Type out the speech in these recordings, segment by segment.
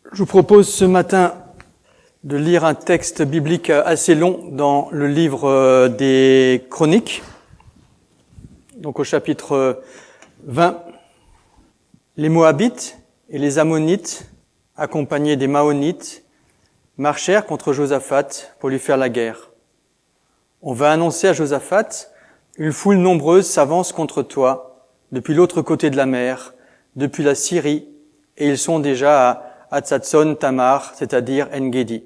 Je vous propose ce matin de lire un texte biblique assez long dans le livre des Chroniques, donc au chapitre 20. Les Moabites et les Ammonites, accompagnés des Maonites, marchèrent contre Josaphat pour lui faire la guerre. On va annoncer à Josaphat, une foule nombreuse s'avance contre toi, depuis l'autre côté de la mer, depuis la Syrie, et ils sont déjà à Hatzatson Tamar, c'est-à-dire En-Gedi.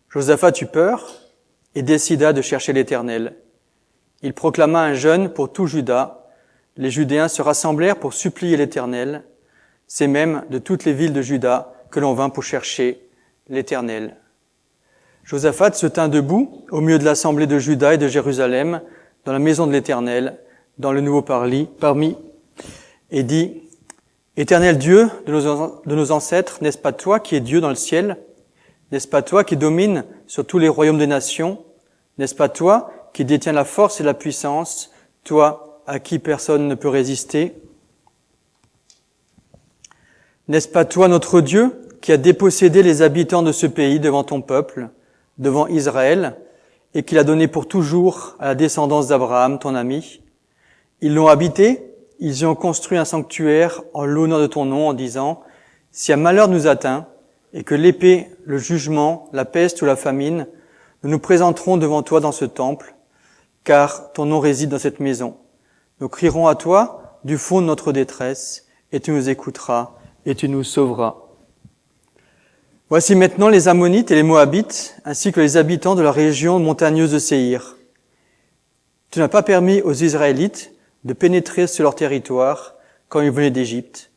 Josaphat eut peur et décida de chercher l'Éternel. Il proclama un jeûne pour tout Juda. Les Judéens se rassemblèrent pour supplier l'Éternel. C'est même de toutes les villes de Juda que l'on vint pour chercher l'Éternel. Josaphat se tint debout au milieu de l'assemblée de Juda et de Jérusalem, dans la maison de l'Éternel, dans le nouveau parmi, et dit: Éternel Dieu de nos ancêtres, n'est-ce pas toi qui es Dieu dans le ciel? N'est-ce pas toi qui domines sur tous les royaumes des nations? N'est-ce pas toi qui détiens la force et la puissance, toi à qui personne ne peut résister? N'est-ce pas toi notre Dieu qui a dépossédé les habitants de ce pays devant ton peuple, devant Israël, et qui l'a donné pour toujours à la descendance d'Abraham, ton ami? Ils l'ont habité, ils y ont construit un sanctuaire en l'honneur de ton nom, en disant: si un malheur nous atteint, et que l'épée, le jugement, la peste ou la famine, nous nous présenterons devant toi dans ce temple, car ton nom réside dans cette maison. Nous crierons à toi du fond de notre détresse, et tu nous écouteras, et tu nous sauveras. Voici maintenant les Ammonites et les Moabites, ainsi que les habitants de la région montagneuse de Séhir. Tu n'as pas permis aux Israélites de pénétrer sur leur territoire quand ils venaient d'Égypte.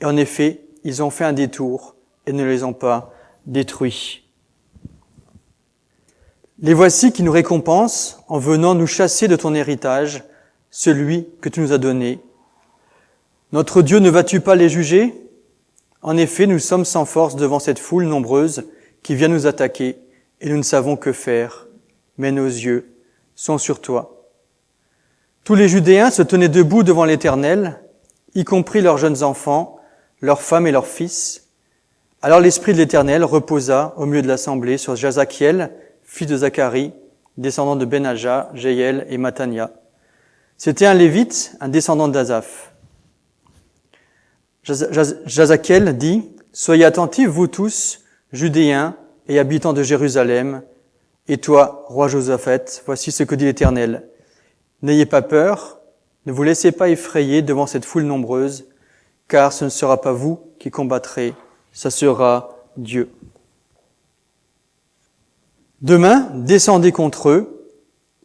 Et en effet, ils ont fait un détour et ne les ont pas détruits. Les voici qui nous récompensent en venant nous chasser de ton héritage, celui que tu nous as donné. Notre Dieu, ne vas-tu pas les juger? En effet, nous sommes sans force devant cette foule nombreuse qui vient nous attaquer et nous ne savons que faire, mais nos yeux sont sur toi. Tous les Judéens se tenaient debout devant l'Éternel, y compris leurs jeunes enfants, leurs femmes et leurs fils. Alors l'Esprit de l'Éternel reposa au milieu de l'assemblée sur Jazakiel, fils de Zacharie, descendant de Benaja, Jéhiel et Matania. C'était un Lévite, un descendant d'Azaph. Jazakiel dit: soyez attentifs, vous tous, Judéens et habitants de Jérusalem, et toi, roi Josaphat, voici ce que dit l'Éternel. N'ayez pas peur, ne vous laissez pas effrayer devant cette foule nombreuse, car ce ne sera pas vous qui combattrez, ce sera Dieu. Demain, descendez contre eux,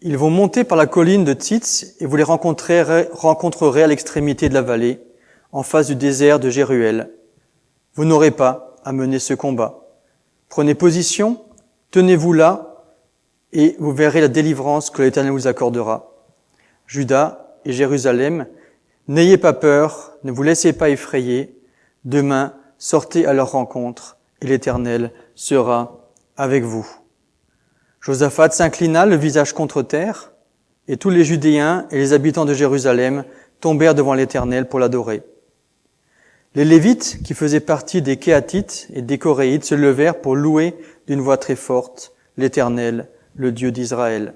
ils vont monter par la colline de Tzitz et vous les rencontrerez à l'extrémité de la vallée, en face du désert de Jéruel. Vous n'aurez pas à mener ce combat. Prenez position, tenez-vous là, et vous verrez la délivrance que l'Éternel vous accordera. Juda et Jérusalem, n'ayez pas peur, ne vous laissez pas effrayer. Demain, sortez à leur rencontre, et l'Éternel sera avec vous. Josaphat s'inclina le visage contre terre, et tous les Judéens et les habitants de Jérusalem tombèrent devant l'Éternel pour l'adorer. Les Lévites, qui faisaient partie des Kéatites et des Coréites, se levèrent pour louer d'une voix très forte l'Éternel, le Dieu d'Israël.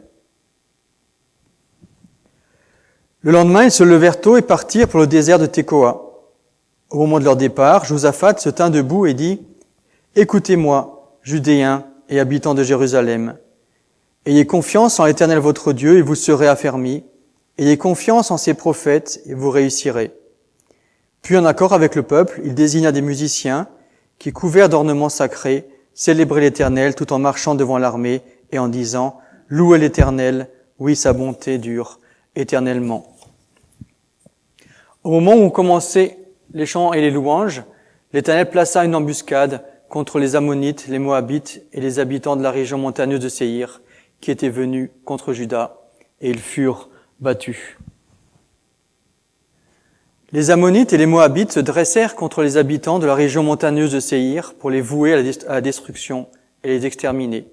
Le lendemain, ils se levèrent tôt et partirent pour le désert de Tekoa. Au moment de leur départ, Josaphat se tint debout et dit: écoutez-moi, Judéens et habitants de Jérusalem. Ayez confiance en l'Éternel votre Dieu et vous serez affermis. Ayez confiance en ses prophètes et vous réussirez. Puis en accord avec le peuple, il désigna des musiciens qui, couverts d'ornements sacrés, célébraient l'Éternel tout en marchant devant l'armée et en disant: louez l'Éternel, oui, sa bonté dure éternellement. Au moment où commençaient les chants et les louanges, l'Éternel plaça une embuscade contre les Ammonites, les Moabites et les habitants de la région montagneuse de Séhir, qui étaient venus contre Juda, et ils furent battus. Les Ammonites et les Moabites se dressèrent contre les habitants de la région montagneuse de Séhir pour les vouer à la destruction et les exterminer.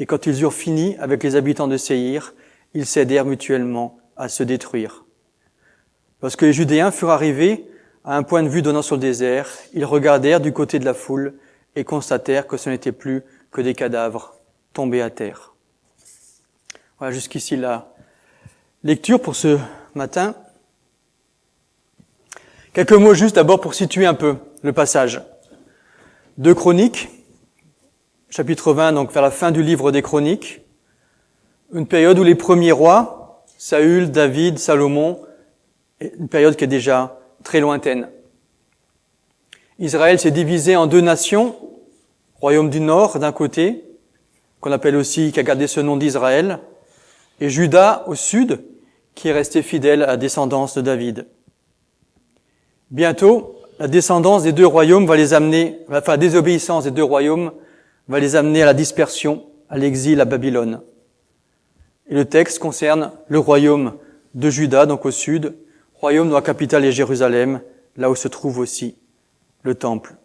Et quand ils eurent fini avec les habitants de Séhir, ils s'aidèrent mutuellement à se détruire. Lorsque les Judéens furent arrivés à un point de vue donnant sur le désert, ils regardèrent du côté de la foule et constatèrent que ce n'était plus que des cadavres tombés à terre. Voilà, jusqu'ici la lecture pour ce matin. Quelques mots juste d'abord pour situer un peu le passage. 2 Chroniques, chapitre 20, donc vers la fin du livre des Chroniques, une période où les premiers rois, Saül, David, Salomon, une période qui est déjà très lointaine. Israël s'est divisé en 2 nations, royaume du Nord d'un côté, qu'on appelle aussi, qui a gardé ce nom d'Israël, et Juda au sud, qui est resté fidèle à la descendance de David. Bientôt, la descendance des 2 royaumes va les amener, enfin, la désobéissance des 2 royaumes va les amener à la dispersion, à l'exil à Babylone. Et le texte concerne le royaume de Juda, donc au sud, royaume dont la capitale est Jérusalem, là où se trouve aussi le temple.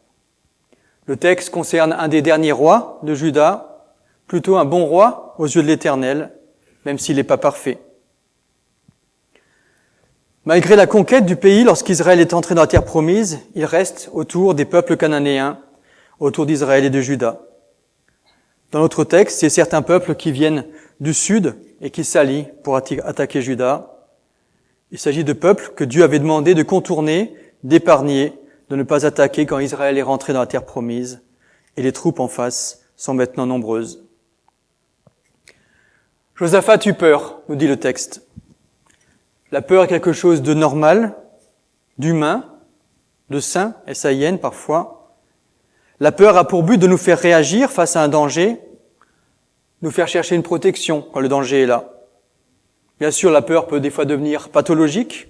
Le texte concerne un des derniers rois de Juda, plutôt un bon roi aux yeux de l'Éternel, même s'il n'est pas parfait. Malgré la conquête du pays, lorsqu'Israël est entré dans la terre promise, il reste autour des peuples cananéens, autour d'Israël et de Juda. Dans notre texte, c'est certains peuples qui viennent du sud et qui s'allient pour attaquer Juda. Il s'agit de peuples que Dieu avait demandé de contourner, d'épargner, de ne pas attaquer quand Israël est rentré dans la terre promise. Et les troupes en face sont maintenant nombreuses. Josaphat eut peur, nous dit le texte. La peur est quelque chose de normal, d'humain, de sain, S-A-I-N parfois. La peur a pour but de nous faire réagir face à un danger, nous faire chercher une protection quand le danger est là. Bien sûr, la peur peut des fois devenir pathologique,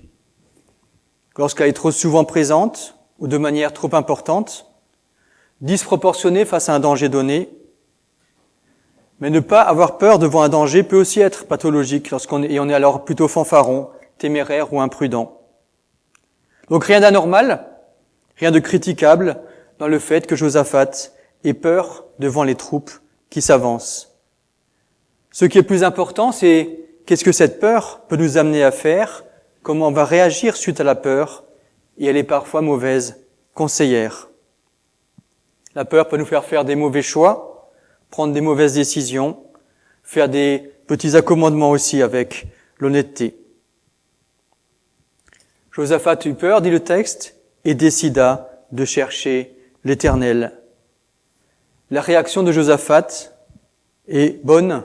lorsqu'elle est trop souvent présente ou de manière trop importante, disproportionnée face à un danger donné. Mais ne pas avoir peur devant un danger peut aussi être pathologique on est alors plutôt fanfaron, téméraire ou imprudent. Donc rien d'anormal, rien de critiquable dans le fait que Josaphat ait peur devant les troupes qui s'avancent. Ce qui est plus important, c'est qu'est-ce que cette peur peut nous amener à faire, comment on va réagir suite à la peur, et elle est parfois mauvaise conseillère. La peur peut nous faire des mauvais choix, prendre des mauvaises décisions, faire des petits accommodements aussi avec l'honnêteté. Josaphat eut peur, dit le texte, et décida de chercher l'Éternel. La réaction de Josaphat est bonne.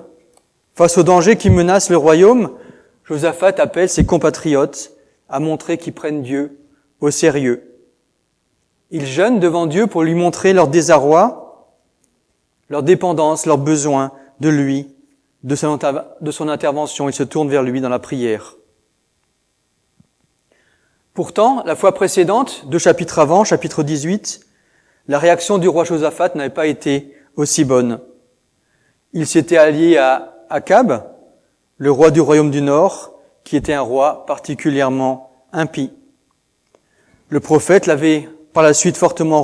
Face au danger qui menace le royaume, Josaphat appelle ses compatriotes à montrer qu'ils prennent Dieu au sérieux. Ils jeûnent devant Dieu pour lui montrer leur désarroi, leur dépendance, leur besoin de lui, de son intervention. Ils se tournent vers lui dans la prière. Pourtant, la fois précédente, 2 chapitres avant, chapitre 18, la réaction du roi Josaphat n'avait pas été aussi bonne. Il s'était allié à Akab, le roi du royaume du Nord, qui était un roi particulièrement impie. Le prophète l'avait par la suite fortement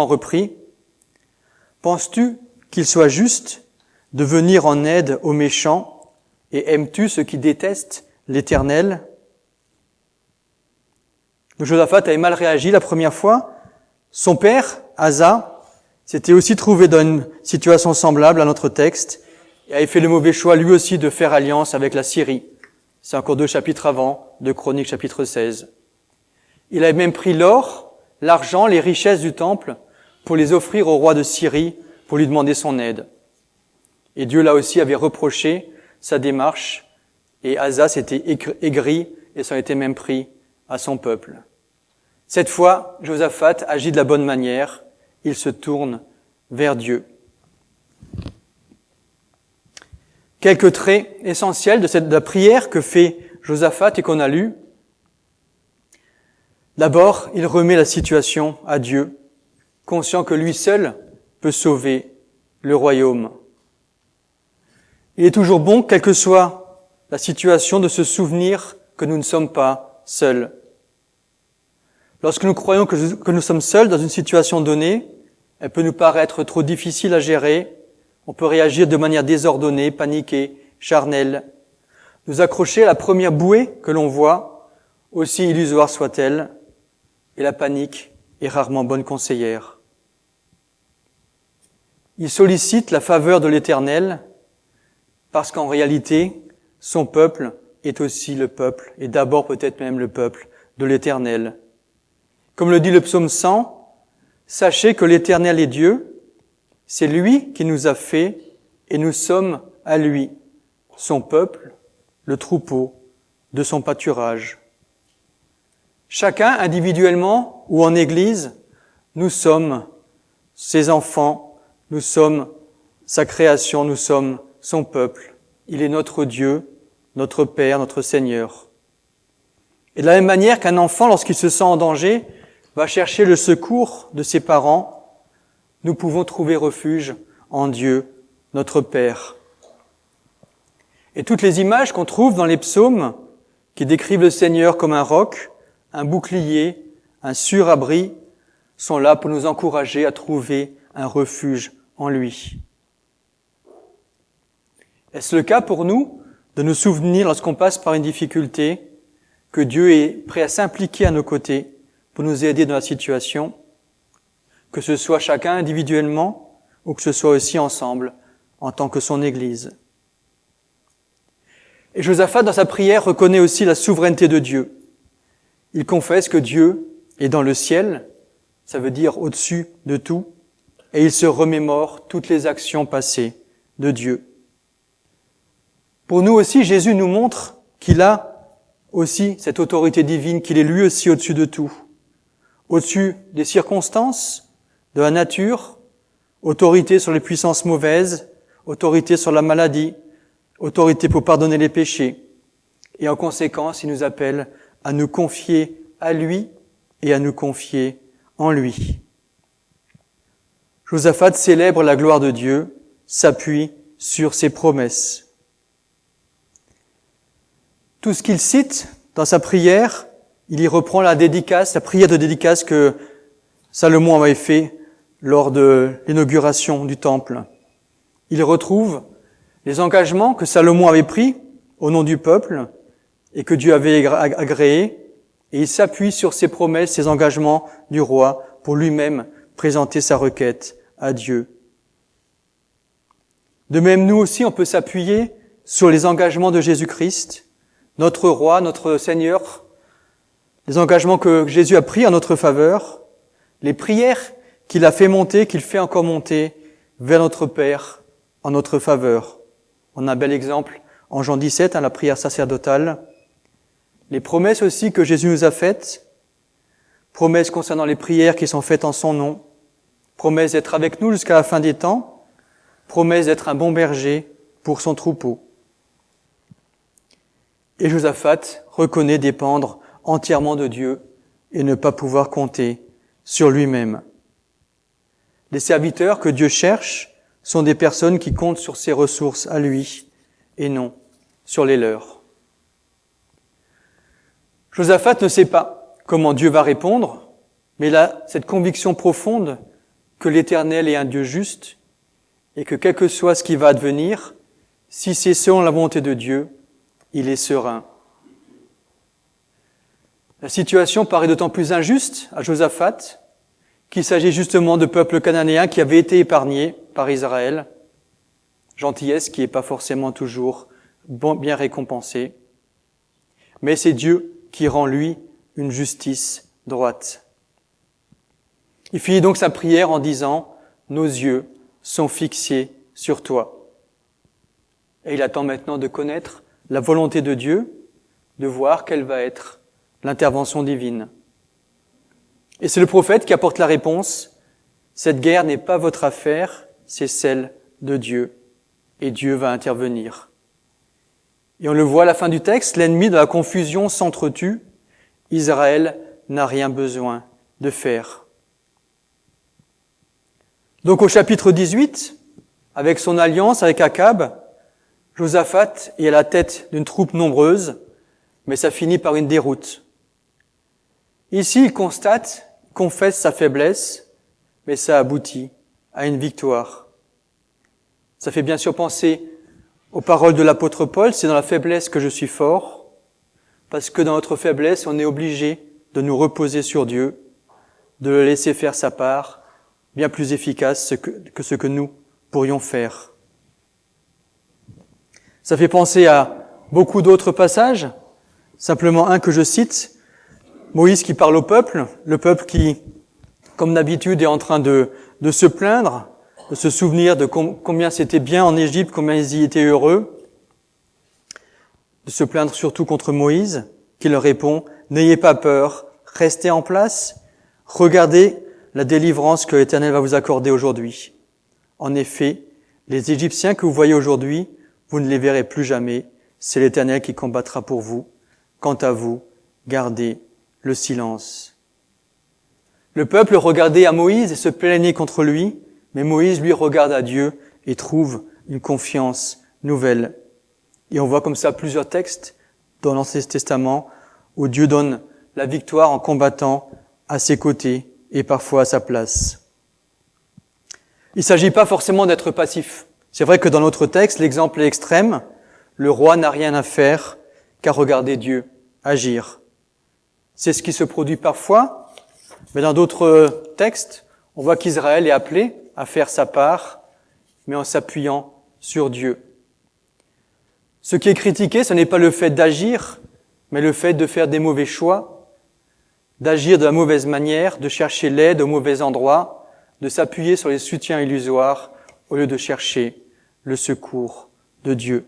repris. Penses-tu qu'il soit juste de venir en aide aux méchants et aimes-tu ceux qui détestent l'Éternel? Josaphat avait mal réagi la première fois. Son père, Asa, s'était aussi trouvé dans une situation semblable à notre texte et avait fait le mauvais choix lui aussi de faire alliance avec la Syrie. C'est encore 2 chapitres avant, de Chroniques chapitre 16. Il avait même pris l'or, l'argent, les richesses du temple pour les offrir au roi de Syrie pour lui demander son aide. Et Dieu là aussi avait reproché sa démarche et Asa s'était aigri et s'en était même pris à son peuple. Cette fois, Josaphat agit de la bonne manière. Il se tourne vers Dieu. Quelques traits essentiels de la prière que fait Josaphat et qu'on a lu. D'abord, il remet la situation à Dieu, conscient que lui seul peut sauver le royaume. Il est toujours bon, quelle que soit la situation, de se souvenir que nous ne sommes pas seuls. Lorsque nous croyons que nous sommes seuls dans une situation donnée, elle peut nous paraître trop difficile à gérer. On peut réagir de manière désordonnée, paniquée, charnelle, nous accrocher à la première bouée que l'on voit, aussi illusoire soit-elle, et la panique est rarement bonne conseillère. Il sollicite la faveur de l'Éternel parce qu'en réalité, son peuple est aussi le peuple, et d'abord peut-être même le peuple de l'Éternel. Comme le dit le psaume 100, « Sachez que l'Éternel est Dieu, c'est lui qui nous a fait, et nous sommes à lui, son peuple, le troupeau de son pâturage. » Chacun, individuellement ou en Église, nous sommes ses enfants, nous sommes sa création, nous sommes son peuple. Il est notre Dieu, notre Père, notre Seigneur. Et de la même manière qu'un enfant, lorsqu'il se sent en danger, va chercher le secours de ses parents, nous pouvons trouver refuge en Dieu, notre Père. Et toutes les images qu'on trouve dans les psaumes, qui décrivent le Seigneur comme un roc, un bouclier, un sûr abri, sont là pour nous encourager à trouver un refuge en lui. Est-ce le cas pour nous de nous souvenir, lorsqu'on passe par une difficulté, que Dieu est prêt à s'impliquer à nos côtés pour nous aider dans la situation, que ce soit chacun individuellement ou que ce soit aussi ensemble en tant que son Église? Et Josaphat, dans sa prière, reconnaît aussi la souveraineté de Dieu. Il confesse que Dieu est dans le ciel, ça veut dire au-dessus de tout, et il se remémore toutes les actions passées de Dieu. Pour nous aussi, Jésus nous montre qu'il a aussi cette autorité divine, qu'il est lui aussi au-dessus de tout, au-dessus des circonstances, de la nature, autorité sur les puissances mauvaises, autorité sur la maladie, autorité pour pardonner les péchés. Et en conséquence, il nous appelle à nous confier à lui et à nous confier en lui. Josaphat célèbre la gloire de Dieu, s'appuie sur ses promesses. Tout ce qu'il cite dans sa prière, il y reprend la prière de dédicace que Salomon avait fait lors de l'inauguration du temple. Il retrouve les engagements que Salomon avait pris au nom du peuple et que Dieu avait agréés, et il s'appuie sur ses promesses, ses engagements du roi pour lui-même présenter sa requête à Dieu. De même, nous aussi, on peut s'appuyer sur les engagements de Jésus-Christ, notre roi, notre Seigneur, les engagements que Jésus a pris en notre faveur, les prières qu'il a fait monter, qu'il fait encore monter vers notre Père en notre faveur. On a un bel exemple en Jean 17, la prière sacerdotale. Les promesses aussi que Jésus nous a faites, promesses concernant les prières qui sont faites en son nom, promesses d'être avec nous jusqu'à la fin des temps, promesses d'être un bon berger pour son troupeau. Et Josaphat reconnaît dépendre entièrement de Dieu et ne pas pouvoir compter sur lui-même. Les serviteurs que Dieu cherche sont des personnes qui comptent sur ses ressources à lui et non sur les leurs. Josaphat ne sait pas comment Dieu va répondre, mais il a cette conviction profonde que l'Éternel est un Dieu juste et que quel que soit ce qui va advenir, si c'est selon la volonté de Dieu, il est serein. La situation paraît d'autant plus injuste à Josaphat qu'il s'agit justement de peuples cananéens qui avaient été épargnés par Israël, gentillesse qui n'est pas forcément toujours bien récompensée, mais c'est Dieu qui rend lui une justice droite. Il finit donc sa prière en disant « Nos yeux sont fixés sur toi ». Et il attend maintenant de connaître la volonté de Dieu, de voir quelle va être l'intervention divine. Et c'est le prophète qui apporte la réponse « Cette guerre n'est pas votre affaire, c'est celle de Dieu. » Et Dieu va intervenir. Et on le voit à la fin du texte, l'ennemi de la confusion s'entretue. Israël n'a rien besoin de faire. Donc au chapitre 18, avec son alliance avec Akab, Josaphat est à la tête d'une troupe nombreuse, mais ça finit par une déroute. Ici, il confesse sa faiblesse, mais ça aboutit à une victoire. Ça fait bien sûr penser aux paroles de l'apôtre Paul, c'est dans la faiblesse que je suis fort. parce que dans notre faiblesse, on est obligé de nous reposer sur Dieu, de le laisser faire sa part, bien plus efficace que ce que nous pourrions faire. Ça fait penser à beaucoup d'autres passages, simplement un que je cite, Moïse qui parle au peuple, le peuple qui, comme d'habitude, est en train de se plaindre, de se souvenir de combien c'était bien en Égypte, combien ils y étaient heureux, de se plaindre surtout contre Moïse, qui leur répond « N'ayez pas peur, restez en place, regardez la délivrance que l'Éternel va vous accorder aujourd'hui. En effet, les Égyptiens que vous voyez aujourd'hui, vous ne les verrez plus jamais, c'est l'Éternel qui combattra pour vous. Quant à vous, gardez le silence. » Le peuple regardait à Moïse et se plaignait contre lui, mais Moïse, lui, regarde à Dieu et trouve une confiance nouvelle. Et on voit comme ça plusieurs textes dans l'Ancien Testament où Dieu donne la victoire en combattant à ses côtés et parfois à sa place. Il ne s'agit pas forcément d'être passif. C'est vrai que dans notre texte, l'exemple est extrême. Le roi n'a rien à faire qu'à regarder Dieu agir. C'est ce qui se produit parfois, mais dans d'autres textes, on voit qu'Israël est appelé à faire sa part, mais en s'appuyant sur Dieu. Ce qui est critiqué, ce n'est pas le fait d'agir, mais le fait de faire des mauvais choix, d'agir de la mauvaise manière, de chercher l'aide au mauvais endroit, de s'appuyer sur les soutiens illusoires au lieu de chercher le secours de Dieu.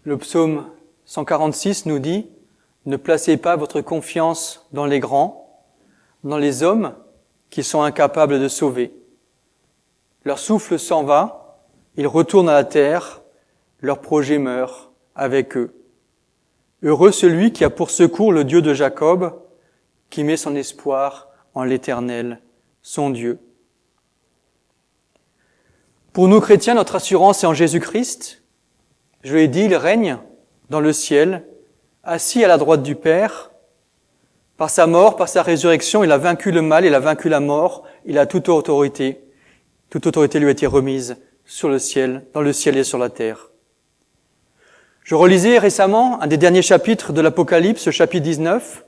Le psaume 146 nous dit « Ne placez pas votre confiance dans les grands, dans les hommes qui sont incapables de sauver. Leur souffle s'en va, ils retournent à la terre, leur projet meurt avec eux. Heureux celui qui a pour secours le Dieu de Jacob, qui met son espoir en l'Éternel, son Dieu. » Pour nous chrétiens, notre assurance est en Jésus-Christ. Je l'ai dit, il règne dans le ciel, assis à la droite du Père. Par sa mort, par sa résurrection, il a vaincu le mal, il a vaincu la mort, il a toute autorité. Toute autorité lui a été remise sur le ciel, dans le ciel et sur la terre. Je relisais récemment un des derniers chapitres de l'Apocalypse, chapitre 19,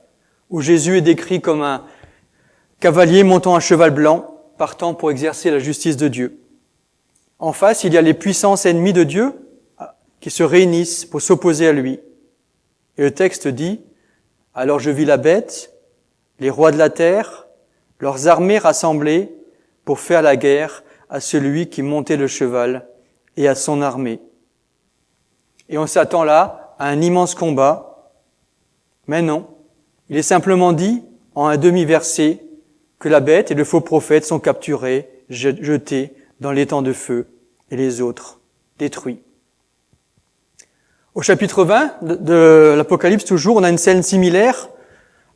où Jésus est décrit comme un cavalier montant un cheval blanc, partant pour exercer la justice de Dieu. En face, il y a les puissances ennemies de Dieu qui se réunissent pour s'opposer à lui. Et le texte dit « Alors je vis la bête, les rois de la terre, leurs armées rassemblées pour faire la guerre à celui qui montait le cheval et à son armée. » Et on s'attend là à un immense combat. Mais non, il est simplement dit en un demi-verset que la bête et le faux prophète sont capturés, jetés dans l'étang de feu et les autres détruits. Au chapitre 20 de l'Apocalypse toujours, on a une scène similaire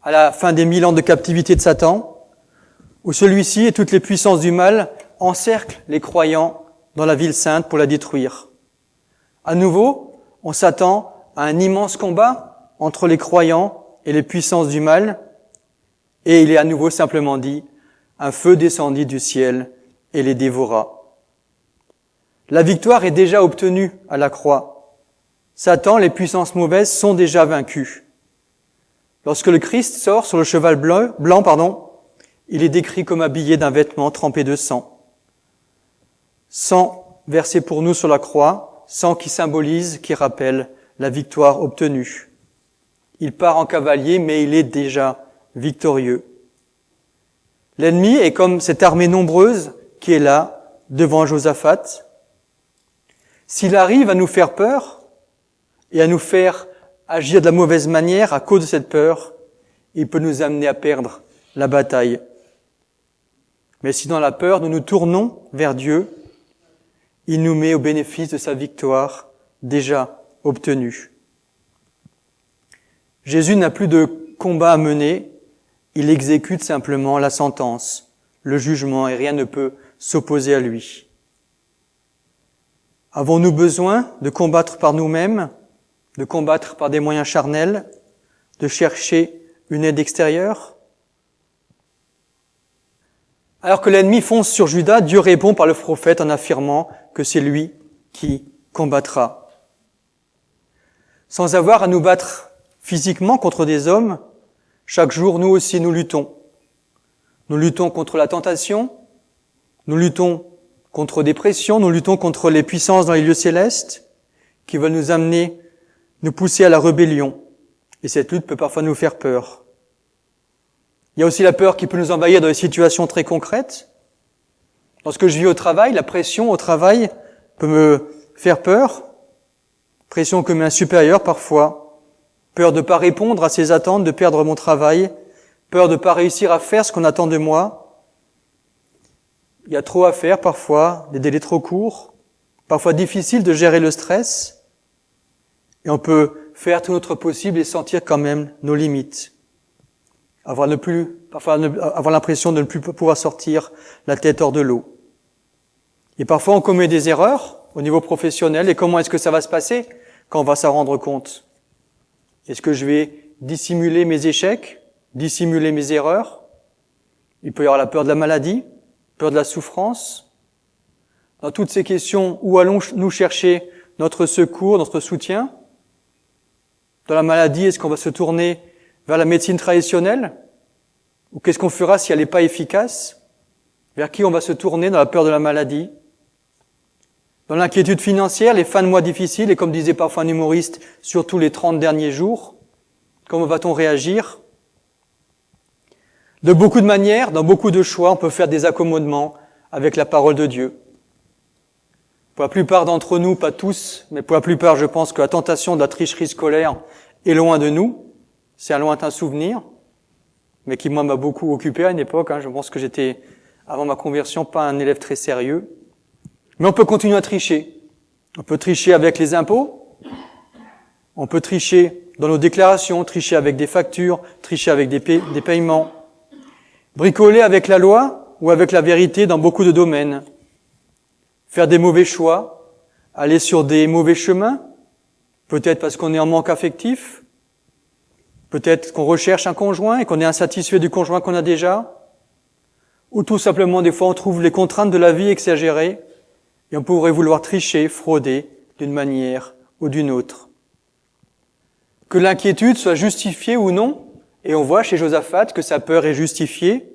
à la fin des 1000 ans de captivité de Satan, où celui-ci et toutes les puissances du mal encerclent les croyants dans la ville sainte pour la détruire. À nouveau, on s'attend à un immense combat entre les croyants et les puissances du mal, et il est à nouveau simplement dit « Un feu descendit du ciel et les dévora ». La victoire est déjà obtenue à la croix. Satan, les puissances mauvaises sont déjà vaincues. Lorsque le Christ sort sur le cheval blanc, il est décrit comme habillé d'un vêtement trempé de sang. Sang versé pour nous sur la croix, sang qui symbolise, qui rappelle la victoire obtenue. Il part en cavalier, mais il est déjà victorieux. L'ennemi est comme cette armée nombreuse qui est là, devant Josaphat. S'il arrive à nous faire peur et à nous faire agir de la mauvaise manière à cause de cette peur, il peut nous amener à perdre la bataille. Mais si dans la peur, nous nous tournons vers Dieu, il nous met au bénéfice de sa victoire déjà obtenue. Jésus n'a plus de combat à mener, il exécute simplement la sentence, le jugement, et rien ne peut s'opposer à lui. Avons-nous besoin de combattre par nous-mêmes, de combattre par des moyens charnels, de chercher une aide extérieure? Alors que l'ennemi fonce sur Judas, Dieu répond par le prophète en affirmant que c'est lui qui combattra. Sans avoir à nous battre physiquement contre des hommes, chaque jour, nous aussi, nous luttons. Nous luttons contre la tentation, nous luttons contre des pressions, nous luttons contre les puissances dans les lieux célestes qui veulent nous amener, nous pousser à la rébellion. Et cette lutte peut parfois nous faire peur. Il y a aussi la peur qui peut nous envahir dans des situations très concrètes. Lorsque je vis au travail, la pression au travail peut me faire peur. Pression que met un supérieur parfois. Peur de ne pas répondre à ses attentes, de perdre mon travail. Peur de ne pas réussir à faire ce qu'on attend de moi. Il y a trop à faire parfois, des délais trop courts. Parfois difficile de gérer le stress. Et on peut faire tout notre possible et sentir quand même nos limites. Avoir l'impression de ne plus pouvoir sortir la tête hors de l'eau. Et parfois on commet des erreurs au niveau professionnel. Et comment est-ce que ça va se passer quand on va s'en rendre compte? Est-ce que je vais dissimuler mes échecs, dissimuler mes erreurs? Il peut y avoir la peur de la maladie, peur de la souffrance. Dans toutes ces questions, où allons-nous chercher notre secours, notre soutien? Dans la maladie, est-ce qu'on va se tourner vers la médecine traditionnelle? Ou qu'est-ce qu'on fera si elle n'est pas efficace? Vers qui on va se tourner dans la peur de la maladie? Dans l'inquiétude financière, les fins de mois difficiles, et comme disait parfois un humoriste, surtout les 30 derniers jours, comment va-t-on réagir? De beaucoup de manières, dans beaucoup de choix, on peut faire des accommodements avec la parole de Dieu. Pour la plupart d'entre nous, pas tous, mais pour la plupart, je pense que la tentation de la tricherie scolaire est loin de nous. C'est un lointain souvenir, mais qui, moi, m'a beaucoup occupé à une époque. Je pense que j'étais, avant ma conversion, pas un élève très sérieux. Mais on peut continuer à tricher. On peut tricher avec les impôts. On peut tricher dans nos déclarations, tricher avec des factures, tricher avec des paiements. Bricoler avec la loi ou avec la vérité dans beaucoup de domaines. Faire des mauvais choix, aller sur des mauvais chemins, peut-être parce qu'on est en manque affectif, peut-être qu'on recherche un conjoint et qu'on est insatisfait du conjoint qu'on a déjà, ou tout simplement des fois on trouve les contraintes de la vie exagérées et on pourrait vouloir tricher, frauder d'une manière ou d'une autre. Que l'inquiétude soit justifiée ou non, et on voit chez Josaphat que sa peur est justifiée,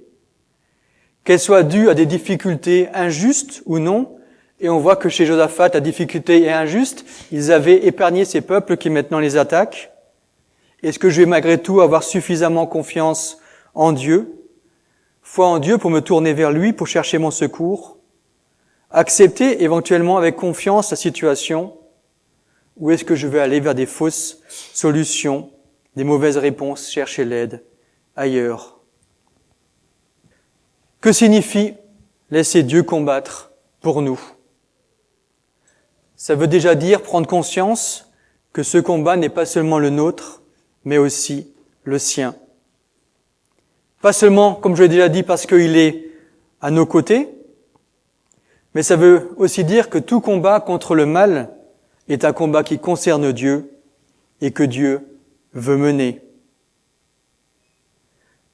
qu'elle soit due à des difficultés injustes ou non, et on voit que chez Josaphat, la difficulté est injuste, ils avaient épargné ces peuples qui maintenant les attaquent. Est-ce que je vais malgré tout avoir suffisamment confiance en Dieu, foi en Dieu pour me tourner vers lui, pour chercher mon secours, accepter éventuellement avec confiance la situation, ou est-ce que je vais aller vers des fausses solutions, des mauvaises réponses, chercher l'aide ailleurs? Que signifie laisser Dieu combattre pour nous? Ça veut déjà dire prendre conscience que ce combat n'est pas seulement le nôtre, mais aussi le sien. Pas seulement, comme je l'ai déjà dit, parce qu'il est à nos côtés, mais ça veut aussi dire que tout combat contre le mal est un combat qui concerne Dieu et que Dieu veut mener.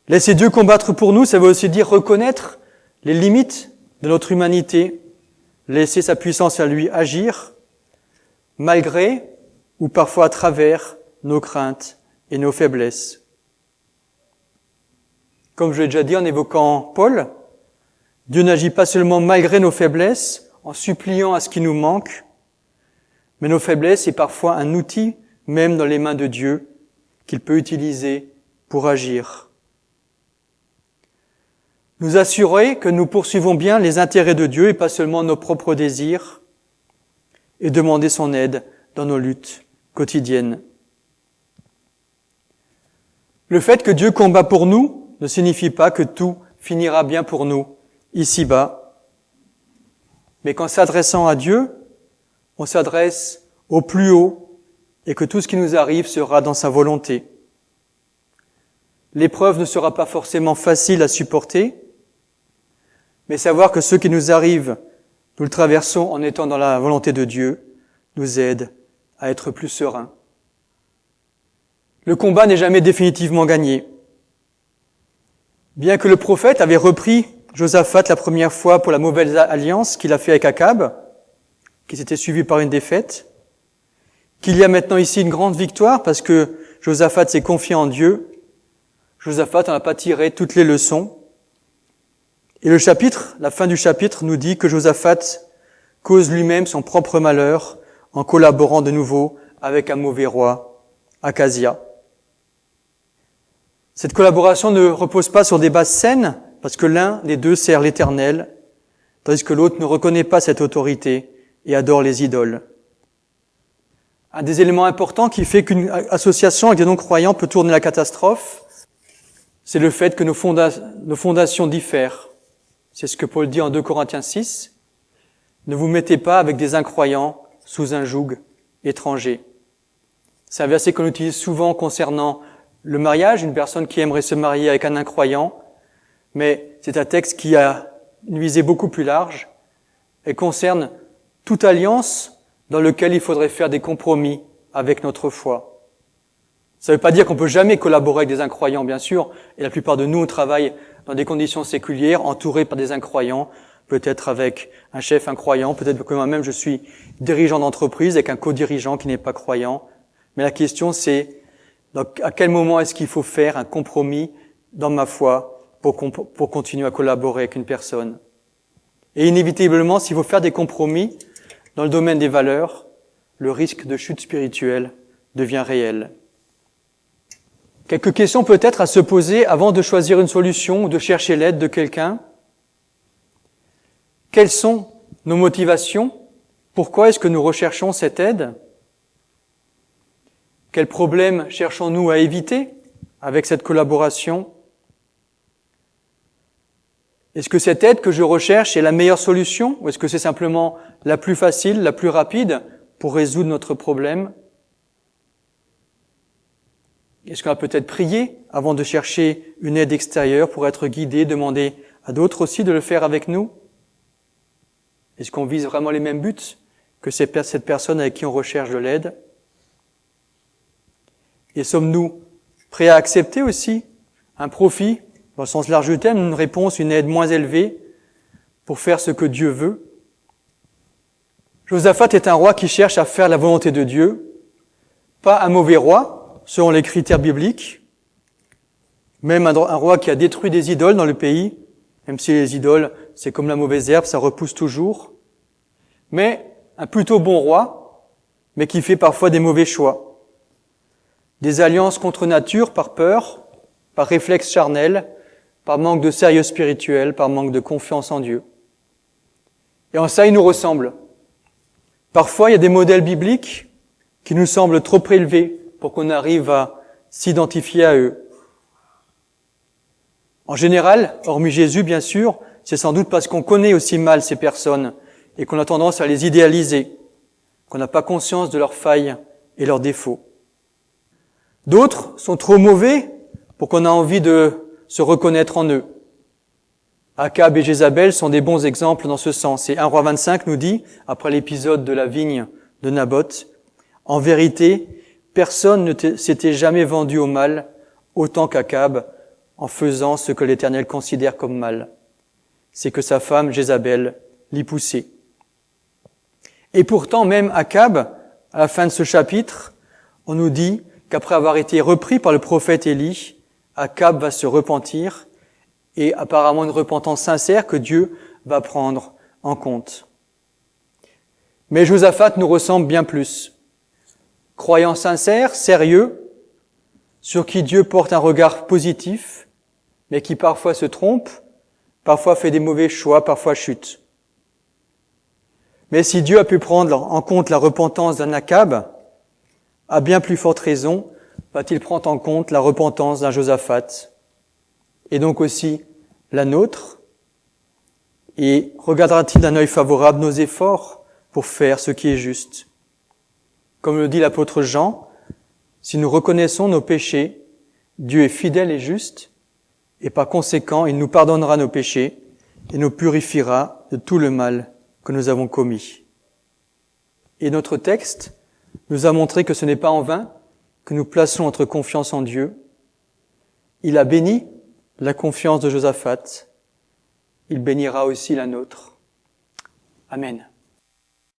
Laisser Dieu combattre pour nous, ça veut aussi dire reconnaître les limites de notre humanité, laisser sa puissance à lui agir, malgré ou parfois à travers nos craintes et nos faiblesses. Comme je l'ai déjà dit en évoquant Paul, Dieu n'agit pas seulement malgré nos faiblesses, en suppliant à ce qui nous manque, mais nos faiblesses est parfois un outil, même dans les mains de Dieu, qu'il peut utiliser pour agir. Nous assurer que nous poursuivons bien les intérêts de Dieu et pas seulement nos propres désirs, et demander son aide dans nos luttes quotidiennes. Le fait que Dieu combat pour nous ne signifie pas que tout finira bien pour nous ici-bas, mais qu'en s'adressant à Dieu, on s'adresse au plus haut et que tout ce qui nous arrive sera dans sa volonté. L'épreuve ne sera pas forcément facile à supporter, mais savoir que ce qui nous arrive, nous le traversons en étant dans la volonté de Dieu, nous aide à être plus sereins. Le combat n'est jamais définitivement gagné. Bien que le prophète avait repris Josaphat la première fois pour la mauvaise alliance qu'il a fait avec Akab, qui s'était suivie par une défaite, qu'il y a maintenant ici une grande victoire parce que Josaphat s'est confié en Dieu. Josaphat n'en a pas tiré toutes les leçons. Et la fin du chapitre nous dit que Josaphat cause lui-même son propre malheur en collaborant de nouveau avec un mauvais roi, Akazia. Cette collaboration ne repose pas sur des bases saines parce que l'un des deux sert l'Éternel, tandis que l'autre ne reconnaît pas cette autorité et adore les idoles. Un des éléments importants qui fait qu'une association avec des non-croyants peut tourner à la catastrophe, c'est le fait que nos fondations diffèrent. C'est ce que Paul dit en 2 Corinthiens 6. Ne vous mettez pas avec des incroyants sous un joug étranger. C'est un verset qu'on utilise souvent concernant le mariage, une personne qui aimerait se marier avec un incroyant, mais c'est un texte qui a une visée beaucoup plus large et concerne toute alliance dans laquelle il faudrait faire des compromis avec notre foi. Ça ne veut pas dire qu'on peut jamais collaborer avec des incroyants, bien sûr, et la plupart de nous, on travaille dans des conditions séculières, entourés par des incroyants, peut-être avec un chef incroyant, peut-être que moi-même je suis dirigeant d'entreprise avec un co-dirigeant qui n'est pas croyant. Mais la question c'est, à quel moment est-ce qu'il faut faire un compromis dans ma foi pour continuer à collaborer avec une personne? Et inévitablement, s'il faut faire des compromis dans le domaine des valeurs, le risque de chute spirituelle devient réel. Quelques questions peut-être à se poser avant de choisir une solution ou de chercher l'aide de quelqu'un. Quelles sont nos motivations? Pourquoi est-ce que nous recherchons cette aide? Quels problèmes cherchons-nous à éviter avec cette collaboration? Est-ce que cette aide que je recherche est la meilleure solution ou est-ce que c'est simplement la plus facile, la plus rapide pour résoudre notre problème? Est-ce qu'on va peut-être prier avant de chercher une aide extérieure pour être guidé, demander à d'autres aussi de le faire avec nous? Est-ce qu'on vise vraiment les mêmes buts que cette personne avec qui on recherche de l'aide? Et sommes-nous prêts à accepter aussi un profit, dans le sens large du terme, une réponse, une aide moins élevée pour faire ce que Dieu veut? Josaphat est un roi qui cherche à faire la volonté de Dieu, pas un mauvais roi, selon les critères bibliques, même un roi qui a détruit des idoles dans le pays, même si les idoles, c'est comme la mauvaise herbe, ça repousse toujours, mais un plutôt bon roi, mais qui fait parfois des mauvais choix. Des alliances contre nature par peur, par réflexe charnel, par manque de sérieux spirituel, par manque de confiance en Dieu. Et en ça, il nous ressemble. Parfois, il y a des modèles bibliques qui nous semblent trop élevés pour qu'on arrive à s'identifier à eux. En général, hormis Jésus, bien sûr, c'est sans doute parce qu'on connaît aussi mal ces personnes et qu'on a tendance à les idéaliser, qu'on n'a pas conscience de leurs failles et leurs défauts. D'autres sont trop mauvais pour qu'on ait envie de se reconnaître en eux. Akab et Jézabel sont des bons exemples dans ce sens. Et 1 Roi 25 nous dit, après l'épisode de la vigne de Naboth, « En vérité, personne ne s'était jamais vendu au mal autant qu'Akab en faisant ce que l'Éternel considère comme mal. C'est que sa femme Jézabel l'y poussait. » Et pourtant, même Akab, à la fin de ce chapitre, on nous dit qu'après avoir été repris par le prophète Élie, Akab va se repentir et apparemment une repentance sincère que Dieu va prendre en compte. Mais Josaphat nous ressemble bien plus. Croyant sincère, sérieux, sur qui Dieu porte un regard positif, mais qui parfois se trompe, parfois fait des mauvais choix, parfois chute. Mais si Dieu a pu prendre en compte la repentance d'un Akab, à bien plus forte raison, va-t-il prendre en compte la repentance d'un Josaphat, et donc aussi la nôtre, et regardera-t-il d'un œil favorable nos efforts pour faire ce qui est juste? Comme le dit l'apôtre Jean, si nous reconnaissons nos péchés, Dieu est fidèle et juste, et par conséquent, il nous pardonnera nos péchés et nous purifiera de tout le mal que nous avons commis. Et notre texte nous a montré que ce n'est pas en vain que nous plaçons notre confiance en Dieu. Il a béni la confiance de Josaphat. Il bénira aussi la nôtre. Amen.